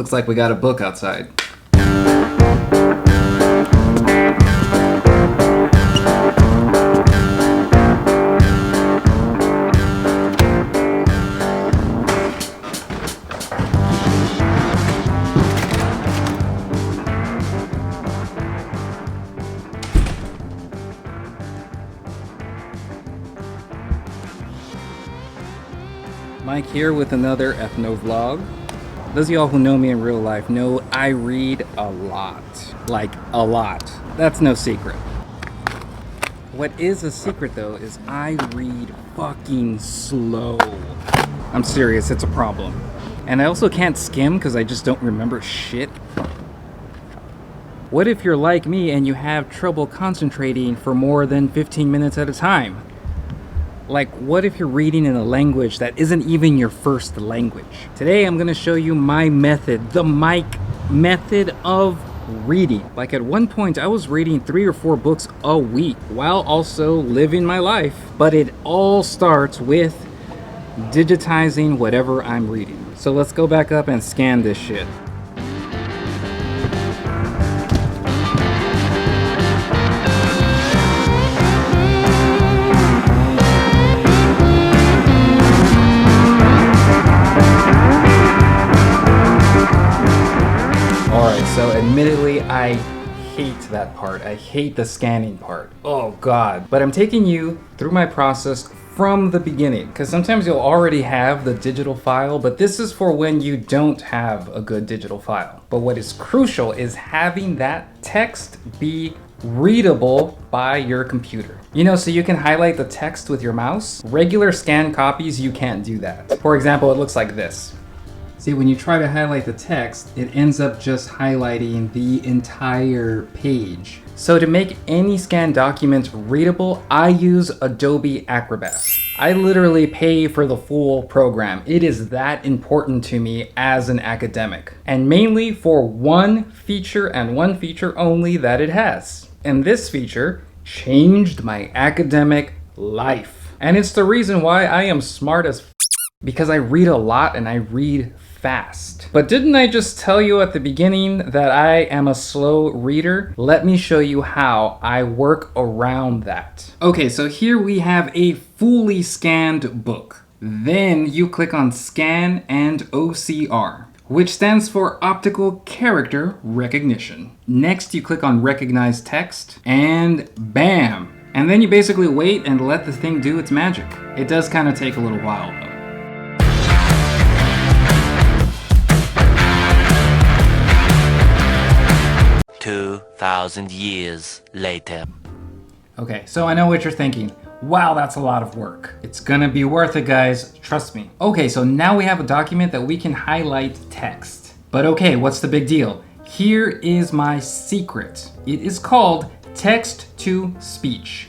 Looks like we got a book outside. Mike here with another Ethno-Vlog. Those of y'all who know me in real life know I read a lot. Like, a lot. That's no secret. What is a secret though is I read fucking slow. I'm serious, it's a problem. And I also can't skim because I just don't remember shit. What if you're like me and you have trouble concentrating for more than 15 minutes at a time? Like, what if you're reading in a language that isn't even your first language? Today, I'm gonna show you my method, the Mike method of reading. Like, at one point, I was reading 3 or 4 books a week while also living my life. But it all starts with digitizing whatever I'm reading. So let's go back up and scan this shit. So admittedly, I hate that part. I hate the scanning part. Oh God. But I'm taking you through my process from the beginning, because sometimes you'll already have the digital file, but this is for when you don't have a good digital file. But what is crucial is having that text be readable by your computer. You know, so you can highlight the text with your mouse. Regular scan copies, you can't do that. For example, it looks like this. See, when you try to highlight the text, it ends up just highlighting the entire page. So to make any scanned document readable, I use Adobe Acrobat. I literally pay for the full program. It is that important to me as an academic. And mainly for one feature and one feature only that it has. And this feature changed my academic life. And it's the reason why I am smart as f, because I read a lot and I read fast. But didn't I just tell you at the beginning that I am a slow reader? Let me show you how I work around that. Okay, so here we have a fully scanned book. Then you click on Scan and OCR, which stands for Optical Character Recognition. Next, you click on Recognize Text, and bam! And then you basically wait and let the thing do its magic. It does kind of take a little while though. 2,000 years later. Okay, so I know what you're thinking. Wow, that's a lot of work. It's gonna be worth it, guys. Trust me. Okay, so now we have a document that we can highlight text. But okay, what's the big deal? Here is my secret. It is called text-to-speech.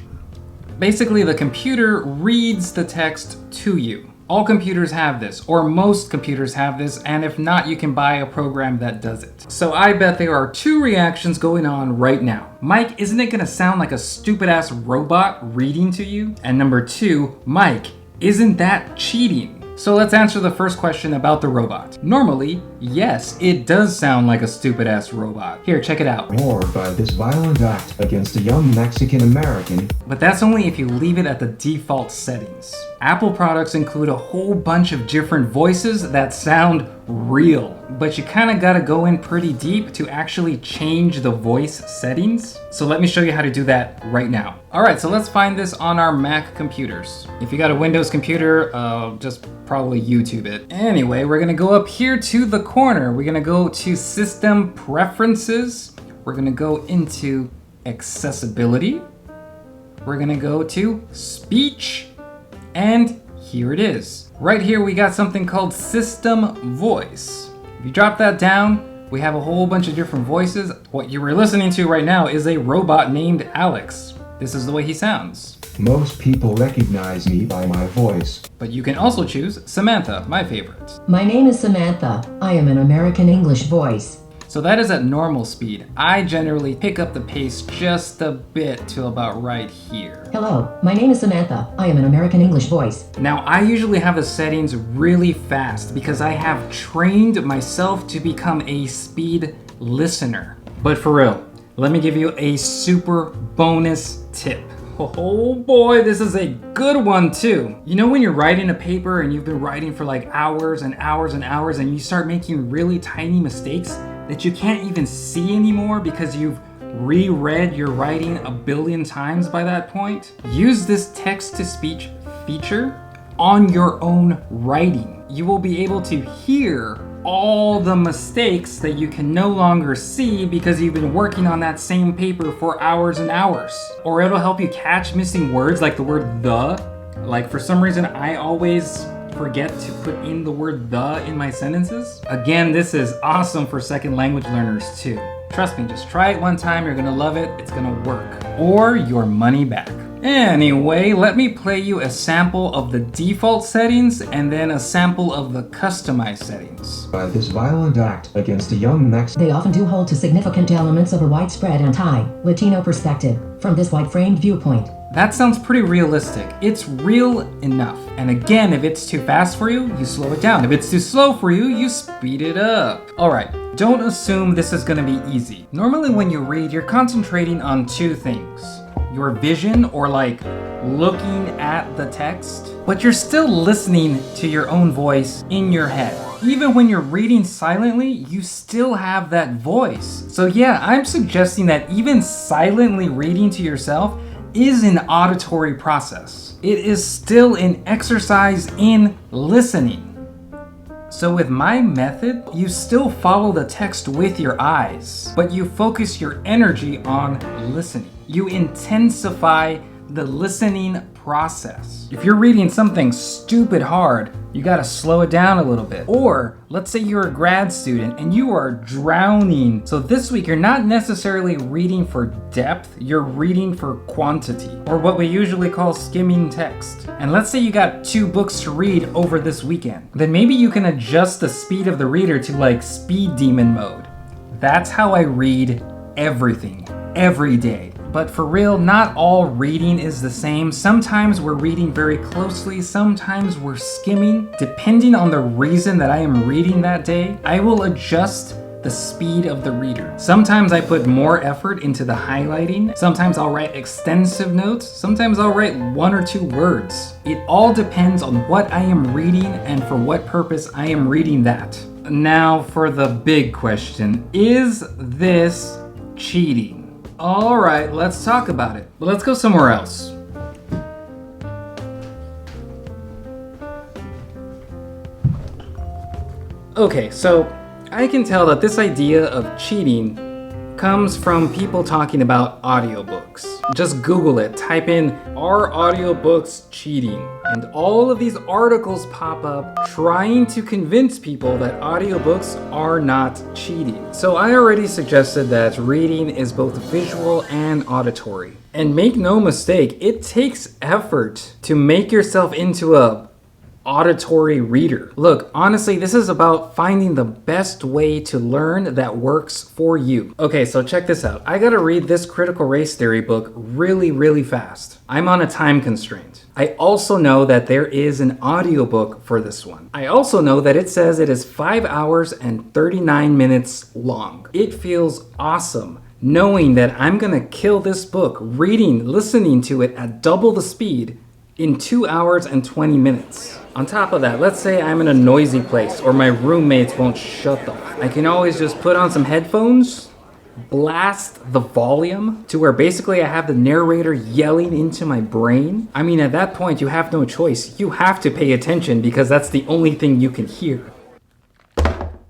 Basically, the computer reads the text to you. All computers have this, or most computers have this, and if not, you can buy a program that does it. So I bet there are 2 reactions going on right now. Mike, isn't it gonna sound like a stupid ass robot reading to you? And number 2, Mike, isn't that cheating? So let's answer the first question about the robot. Normally, yes, it does sound like a stupid ass robot. Here, check it out. Or by this violent act against a young Mexican American. But that's only if you leave it at the default settings. Apple products include a whole bunch of different voices that sound real, but you kind of gotta go in pretty deep to actually change the voice settings. So let me show you how to do that right now. All right, so let's find this on our Mac computers. If you got a Windows computer, just probably YouTube it. Anyway, we're gonna go up here to the corner. We're gonna go to System Preferences. We're gonna go into Accessibility. We're gonna go to Speech. And here it is. Right here we got something called System Voice. If you drop that down, we have a whole bunch of different voices. What you were listening to right now is a robot named Alex. This is the way he sounds. Most people recognize me by my voice. But you can also choose Samantha, my favorite. My name is Samantha. I am an American English voice. So that is at normal speed. I generally pick up the pace just a bit to about right here. Hello, my name is Samantha. I am an American English voice. Now, I usually have the settings really fast because I have trained myself to become a speed listener. But for real, let me give you a super bonus tip. Oh boy, this is a good one too. You know when you're writing a paper and you've been writing for like hours and hours and hours and you start making really tiny mistakes that you can't even see anymore because you've reread your writing a billion times by that point? Use this text-to-speech feature on your own writing. You will be able to hear all the mistakes that you can no longer see because you've been working on that same paper for hours and hours. Or it'll help you catch missing words like the word the. Like for some reason, I always forget to put in the word the in my sentences. Again, this is awesome for second language learners too. Trust me, just try it one time, you're gonna love it, it's gonna work. Or your money back. Anyway, let me play you a sample of the default settings and then a sample of the customized settings. By this violent act against a young Mexican. They often do hold to significant elements of a widespread anti-Latino perspective from this wide-framed viewpoint. That sounds pretty realistic. It's real enough. And again, if it's too fast for you, you slow it down. If it's too slow for you, you speed it up. All right, don't assume this is gonna be easy. Normally when you read, you're concentrating on two things. Your vision, or like looking at the text, but you're still listening to your own voice in your head. Even when you're reading silently, you still have that voice. So yeah, I'm suggesting that even silently reading to yourself is an auditory process. It is still an exercise in listening. So with my method, you still follow the text with your eyes, but you focus your energy on listening. You intensify the listening process. If you're reading something stupid hard, you gotta slow it down a little bit. Or let's say you're a grad student and you are drowning. So this week you're not necessarily reading for depth, you're reading for quantity, or what we usually call skimming text. And let's say you got 2 books to read over this weekend. Then maybe you can adjust the speed of the reader to like speed demon mode. That's how I read everything, every day. But for real, not all reading is the same. Sometimes we're reading very closely, sometimes we're skimming. Depending on the reason that I am reading that day, I will adjust the speed of the reader. Sometimes I put more effort into the highlighting. Sometimes I'll write extensive notes. Sometimes I'll write 1 or 2 words. It all depends on what I am reading and for what purpose I am reading that. Now for the big question, is this cheating? All right, let's talk about it. But let's go somewhere else. Okay, so I can tell that this idea of cheating comes from people talking about audiobooks. Just Google it, type in, "Are audiobooks cheating?" And all of these articles pop up trying to convince people that audiobooks are not cheating. So I already suggested that reading is both visual and auditory. And make no mistake, it takes effort to make yourself into a auditory reader. Look, honestly, this is about finding the best way to learn that works for you. Okay, so check this out. I gotta read this critical race theory book really fast. I'm on a time constraint. I also know that there is an audiobook for this one. I also know that it says it is 5 hours and 39 minutes long. It feels awesome knowing that I'm gonna kill this book listening to it at double the speed in 2 hours and 20 minutes. On top of that, let's say I'm in a noisy place or my roommates won't shut up. I can always just put on some headphones, blast the volume to where basically I have the narrator yelling into my brain. I mean, at that point, you have no choice. You have to pay attention because that's the only thing you can hear.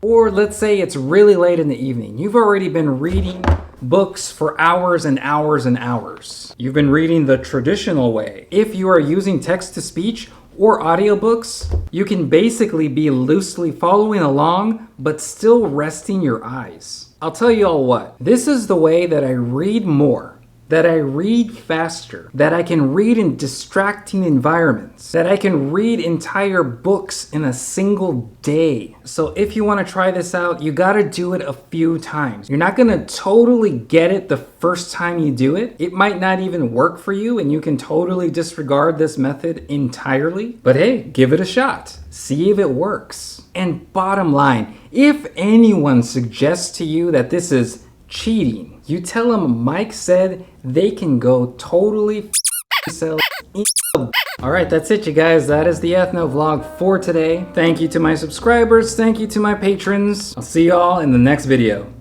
Or let's say it's really late in the evening. You've already been reading books for hours and hours and hours. You've been reading the traditional way. If you are using text-to-speech or audiobooks, you can basically be loosely following along, but still resting your eyes. I'll tell you all what, this is the way that I read more that I read faster, that I can read in distracting environments, that I can read entire books in a single day. So if you want to try this out, you got to do it a few times. You're not going to totally get it the first time you do it. It might not even work for you and you can totally disregard this method entirely. But hey, give it a shot. See if it works. And bottom line, if anyone suggests to you that this is cheating, you tell them Mike said they can go totally sell. Alright, that's it, you guys. That is the Ethno-Vlog for today. Thank you to my subscribers. Thank you to my patrons. I'll see y'all in the next video.